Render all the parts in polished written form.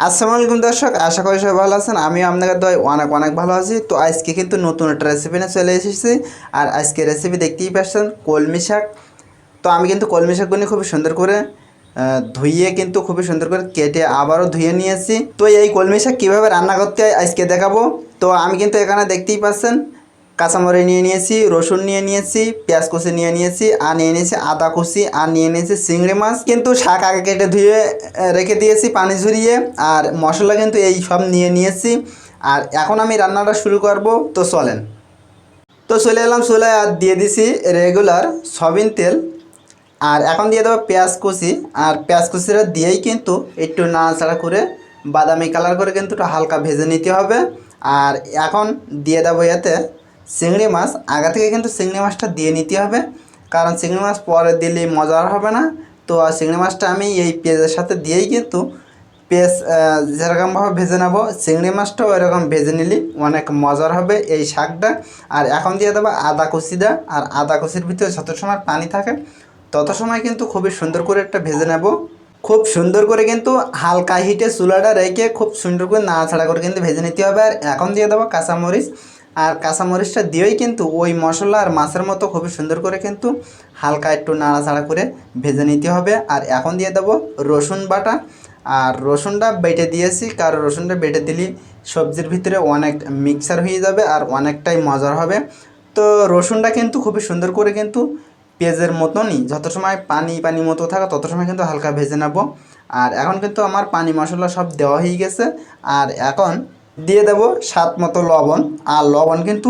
আসসালামু আলাইকুম দর্শক, আশা করি সবাই ভালো আছেন। আমিও আপনাদের দয় অনেক অনেক ভালো আছি। তো আজকে কিন্তু নতুন একটা রেসিপি নিয়ে চলে এসেছি। আর আজকে রেসিপি দেখতেই পাচ্ছেন কলমি শাক। তো আমি কিন্তু কলমি শাকগুলি খুবই সুন্দর করে ধুইয়ে কিন্তু খুবই সুন্দর করে কেটে আবারও ধুয়ে নিয়েছি। তো এই কলমি শাক কীভাবে রান্না করতে হয় আজকে দেখাবো। তো আমি কিন্তু এখানে দেখতেই পাচ্ছেন কাঁচামরিচ নিয়ে নিয়েছি, রসুন নিয়ে নিয়েছি, পেঁয়াজ কুচি নিয়ে নিয়েছি, আর নিয়ে নিয়েছি আদা কুচি, আর নিয়ে নিয়েছি চিংড়ি মাছ। কিন্তু শাক আগে কেটে ধুয়ে রেখে দিয়েছি পানি ঝরিয়ে। আর মশলা কিন্তু এই সব নিয়ে নিয়েছি। আর এখন আমি রান্নাটা শুরু করব। তো চলেন। তো চলে এলাম চুলায়, আর দিয়ে দিছি রেগুলার সয়াবিন তেল। আর এখন দিয়ে দেবো পেঁয়াজ কুচি। আর পেঁয়াজ কুচিটা দিয়েই কিন্তু একটু নাড়াচাড়া করে বাদামি কালার করে কিন্তু একটু হালকা ভেজে নিতে হবে। আর এখন দিয়ে দেবো এতে চিংড়ি মাছ। আগে থেকে কিন্তু চিংড়ি মাছটা দিয়ে নিতে হবে, কারণ চিংড়ি মাছ পরে দিলে মজার হবে না। তো চিংড়ি মাছটা আমি এই পেঁয়াজের সাথে দিয়েই কিন্তু পেঁয়াজ যেরকমভাবে ভেজে নেব, চিংড়ি মাছটাও এরকম ভেজে নিলে অনেক মজার হবে এই শাকটা। আর এখন দিয়ে দেবো আদা কুচিটা। আর আদা কুচির ভিতরে যত সময় পানি থাকে তত সময় কিন্তু খুবই সুন্দর করে একটা ভেজে নেব। খুব সুন্দর করে কিন্তু হালকা হিটে চুলাটা রেখে খুব সুন্দর করে নাড়াচাড়া করে কিন্তু ভেজে নিতে হবে। আর এখন দিয়ে দেবো কাঁচামরিচ। আর কাঁচামরিচটা দিয়েই কিন্তু ওই মশলা আর মাছের মতো খুবই সুন্দর করে কিন্তু হালকা একটু নাড়াচাড়া করে ভেজে নিতে হবে। আর এখন দিয়ে দেবো রসুন বাটা। আর রসুনটা বেটে দিয়েছি, কারণ রসুনটা বেটে দিলে সবজির ভিতরে অনেক মিক্সার হয়ে যাবে আর অনেকটাই মজার হবে। তো রসুনটা কিন্তু খুবই সুন্দর করে কিন্তু পেঁয়াজের মতনই যত সময় পানি পানি মতো থাকে তত সময় কিন্তু হালকা ভেজে নেব। আর এখন কিন্তু আমার পানি মশলা সব দেওয়া হয়ে গেছে। আর এখন দিয়ে দেব স্বাদ মতো লবণ। আর লবণ কিন্তু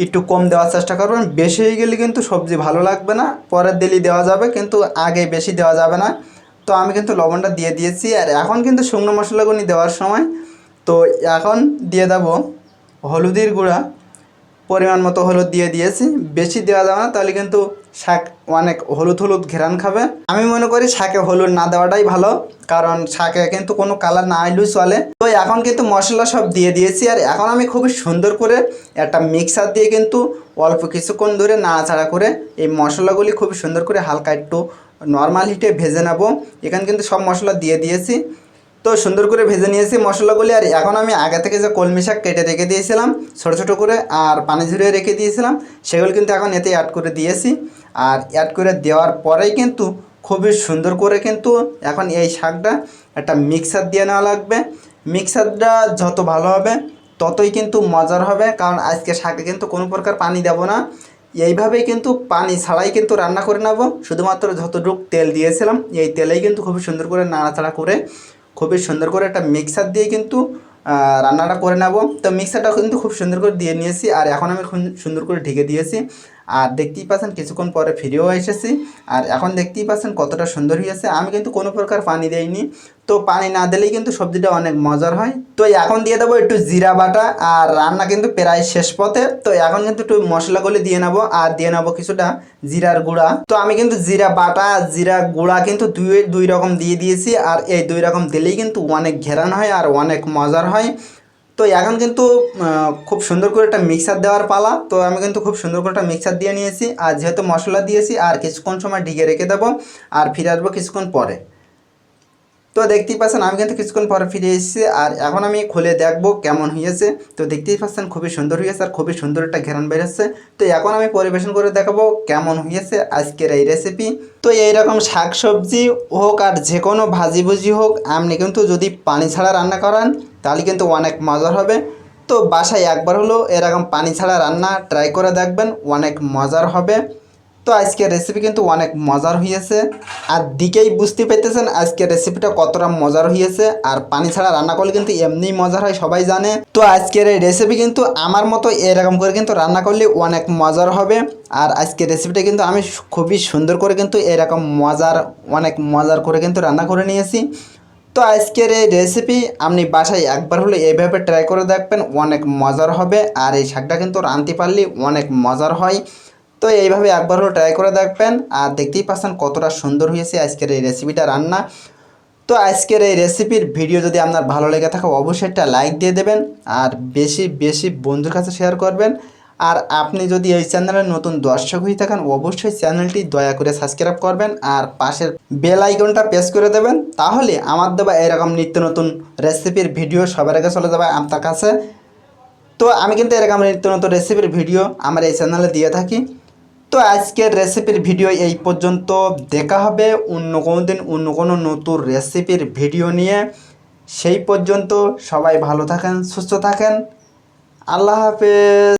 একটু কম দেওয়ার চেষ্টা করবেন, বেশি হয়ে গেলে কিন্তু সবজি ভালো লাগবে না। পরের দিনই দেওয়া যাবে, কিন্তু আগে বেশি দেওয়া যাবে না। তো আমি কিন্তু লবণটা দিয়ে দিয়েছি। আর এখন কিন্তু শুকনো মশলাগুলি দেওয়ার সময় তো এখন দিয়ে দেব হলুদের গুঁড়া। পরিমাণ মতো হলুদ দিয়ে দিয়েছি, বেশি দেওয়া যাবে না, তাহলে কিন্তু শাক অনেক হলুদ হলুদ ঘেরান খাবে। আমি মনে করি শাকে হলুদ না দেওয়াটাই ভালো, কারণ শাকে কিন্তু কোনো কালার না আইলেও চলে। তো এখন কিন্তু মশলা সব দিয়ে দিয়েছি। আর এখন আমি খুবই সুন্দর করে একটা মিক্সার দিয়ে কিন্তু অল্প কিছুক্ষণ ধরে নাড়াচাড়া করে এই মশলাগুলি খুবই সুন্দর করে হালকা একটু নর্মাল হিটে ভেজে নেব। এখানে কিন্তু সব মশলা দিয়ে দিয়েছি। তো সুন্দর করে ভেজে নিয়েছি মশলাগুলি। আর এখন আমি আগে থেকে যে কলমি শাক কেটে রেখে দিয়েছিলাম ছোটো ছোটো করে আর পানি ঝরিয়ে রেখে দিয়েছিলাম, সেগুলো কিন্তু এখন এতে অ্যাড করে দিয়েছি। আর অ্যাড করে দেওয়ার পরেই কিন্তু খুবই সুন্দর করে কিন্তু এখন এই শাকটা একটা মিক্সার দিয়ে নেওয়া লাগবে। মিক্সারটা যত ভালো হবে ততই কিন্তু মজার হবে, কারণ আজকে শাকে কিন্তু কোনো প্রকার পানি দেব না। এইভাবেই কিন্তু পানি ছাড়াই কিন্তু রান্না করে নেব। শুধুমাত্র যতটুকু তেল দিয়েছিলাম এই তেলেই কিন্তু খুবই সুন্দর করে নাড়াচাড়া করে খুবই সুন্দর করে একটা মিক্সার দিয়ে কিন্তু রান্নাটা করে নেব। তো মিক্সারটা কিন্তু খুব সুন্দর করে দিয়ে নিয়েছি। আর এখন আমি সুন্দর করে ঢেকে দিয়েছি। আর দেখতেই পাচ্ছেন কিছুক্ষণ পরে ফিরেও এসেছি। আর এখন দেখতেই পাচ্ছেন কতটা সুন্দর হয়েছে। আমি কিন্তু কোনো প্রকার পানি দেইনি। তো পানি না দিলেই কিন্তু সবজিটা অনেক মজার হয়। তো এখন দিয়ে দেবো একটু জিরা বাটা। আর রান্না কিন্তু প্রায় শেষ পথে। তো এখন কিন্তু একটু মশলাগুলি দিয়ে নেবো, আর দিয়ে নেবো কিছুটা জিরার গুঁড়া। তো আমি কিন্তু জিরা বাটা জিরা গুঁড়া কিন্তু দুই রকম দিয়ে দিয়েছি। আর এই দুই রকম দিলেই কিন্তু অনেক ঘেরান হয় আর অনেক মজার হয়। তো এখন কিন্তু খুব সুন্দর করে একটা মিক্সার দেওয়ার পালা। তো আমি কিন্তু খুব সুন্দর করে একটা মিক্সার দিয়ে নিয়েছি। আর যেহেতু মশলা দিয়েছি আর কিছুক্ষণ সময় ঢেকে রেখে দেবো। আর ফিরে আসবো কিছুক্ষণ পরে। তো দেখতেই পাচ্ছেন আমি কিন্তু কিছুক্ষণ পরে ফিরে এসেছি। আর এখন আমি খুলে দেখবো কেমন হয়েছে। তো দেখতেই পাচ্ছেন খুবই সুন্দর হয়েছে আর খুবই সুন্দর একটা ঘ্রাণ বেরোচ্ছে। তো এখন আমি পরিবেশন করে দেখাবো কেমন হয়েছে আজকের এই রেসিপি। তো এইরকম শাক সবজি হোক আর যে কোনো ভাজি ভুজি হোক, আপনি কিন্তু যদি পানি ছাড়া রান্না করেন তাহলে কিন্তু অনেক মজার হবে। তো বাসায় একবার হলেও এরকম পানি ছাড়া রান্না ট্রাই করে দেখবেন, অনেক মজার হবে। তো আজকের রেসিপি কিন্তু অনেক মজার হয়েছে। আর দিকেই বুঝতে পাইতেছেন আজকের রেসিপিটা কতটা মজার হয়েছে। আর পানি ছাড়া রান্না করলে কিন্তু এমনিই মজার হয়, সবাই জানে। তো আজকের এই রেসিপি কিন্তু আমার মতো এরকম করে কিন্তু রান্না করলে অনেক মজার হবে। আর আজকের রেসিপিটা কিন্তু আমি খুবই সুন্দর করে কিন্তু এরকম অনেক মজার করে কিন্তু রান্না করে নিয়েছি। তো আজকের এই রেসিপি আপনি বাসায় একবার হলে এইভাবে ট্রাই করে দেখবেন, অনেক মজার হবে। আর এই শাকটা কিন্তু রাঁধতে পারলে অনেক মজার হয়। তো এইভাবে একবার হলেও ট্রাই করে দেখবেন। আর দেখতেই পাচ্ছেন কতটা সুন্দর হয়েছে আজকের এই রেসিপিটা রান্না। তো আজকের এই রেসিপির ভিডিও যদি আপনার ভালো লেগে থাকে অবশ্যই একটা লাইক দিয়ে দেবেন। আর বেশি বেশি বন্ধুর কাছে শেয়ার করবেন। আর আপনি যদি এই চ্যানেলের নতুন দর্শক হয়ে থাকেন অবশ্যই চ্যানেলটি দয়া করে সাবস্ক্রাইব করবেন আর পাশের বেল আইকনটা প্রেস করে দেবেন, তাহলে আমার দেওয়া এরকম নিত্য নতুন রেসিপির ভিডিও সবার আগে চলে যাবে আপনার কাছে। তো আমি কিন্তু এরকম নিত্য নতুন রেসিপির ভিডিও আমার এই চ্যানেলে দিয়ে থাকি। তো আজকের রেসিপির ভিডিও এই পর্যন্ত, দেখা হবে অন্য কোনো দিন অন্য কোনো নতুন রেসিপির ভিডিও নিয়ে। সেই পর্যন্ত সবাই ভালো থাকেন, সুস্থ থাকেন, আল্লাহ হাফেজ।